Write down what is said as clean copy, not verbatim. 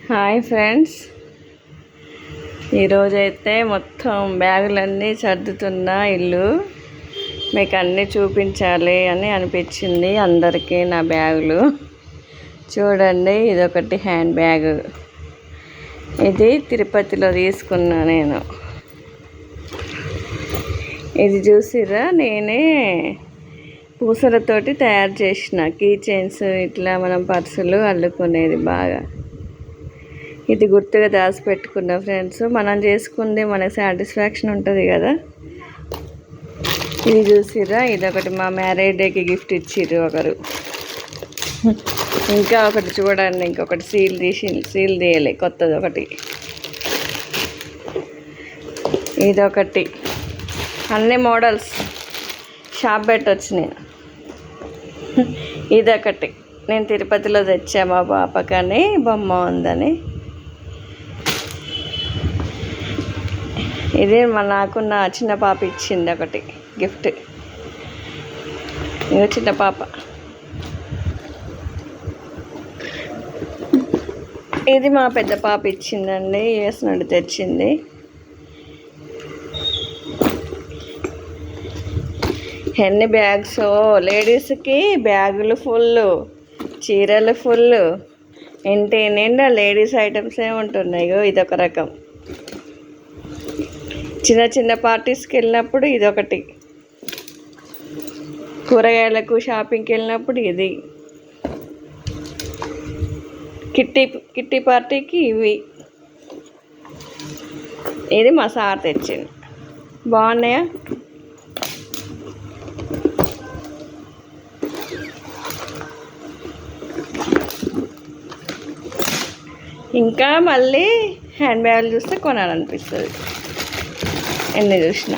Hi friends, ఈరోజైతే మొత్తం బ్యాగులన్నీ సర్దుతున్నా ఇల్లు మీకు అన్నీ చూపించాలి అని అనిపించింది. అందరికీ నా బ్యాగులు చూడండి. ఇదొకటి హ్యాండ్ బ్యాగ్, ఇది తిరుపతిలో తీసుకున్నా నేను. ఇది చూసిరా, నేనే పూసలతోటి తయారు చేసిన కీ చైన్స్, ఇట్లా మనం పర్సులు అల్లుకునేది. బాగా ఇది గుర్తుగా దాచిపెట్టుకున్న ఫ్రెండ్స్. మనం చేసుకుంది మనకు సాటిస్ఫాక్షన్ ఉంటుంది కదా. ఇది చూసిరా, ఇదొకటి మా మ్యారేజ్ డేకి గిఫ్ట్ ఇచ్చిర్రు ఒకరు. ఇంకా ఒకటి చూడండి, ఇంకొకటి సీల్ తీయలే, కొత్తది ఒకటి. ఇదొకటి, అన్ని మోడల్స్ షాప్ పెట్టొచ్చు నేను. ఇదొకటి నేను తిరుపతిలో తెచ్చా మా పాపకని, బొమ్మ ఉందని. ఇది నాకు నా చిన్న పాప ఇచ్చింది ఒకటి గిఫ్ట్. ఇంకా చిన్న పాప. ఇది మా పెద్ద పాప ఇచ్చిందండి, యూఎస్ నుండి తెచ్చింది. ఎన్ని బ్యాగ్స్! లేడీస్కి బ్యాగులు ఫుల్, చీరలు ఫుల్, ఇంటి నిండా లేడీస్ ఐటమ్సే ఉంటున్నాయి. ఇదొక రకం. చిన్న చిన్న పార్టీస్కి వెళ్ళినప్పుడు ఇదొకటి, కూరగాయలకు షాపింగ్కి వెళ్ళినప్పుడు ఇది, కిట్టి పార్టీకి ఇవి. ఇది మా సార్ తెచ్చింది. బాగున్నాయా? ఇంకా మళ్ళీ హ్యాండ్ బ్యాగులు చూస్తే కొనాలనిపిస్తుంది ఎన్ని చూసినా.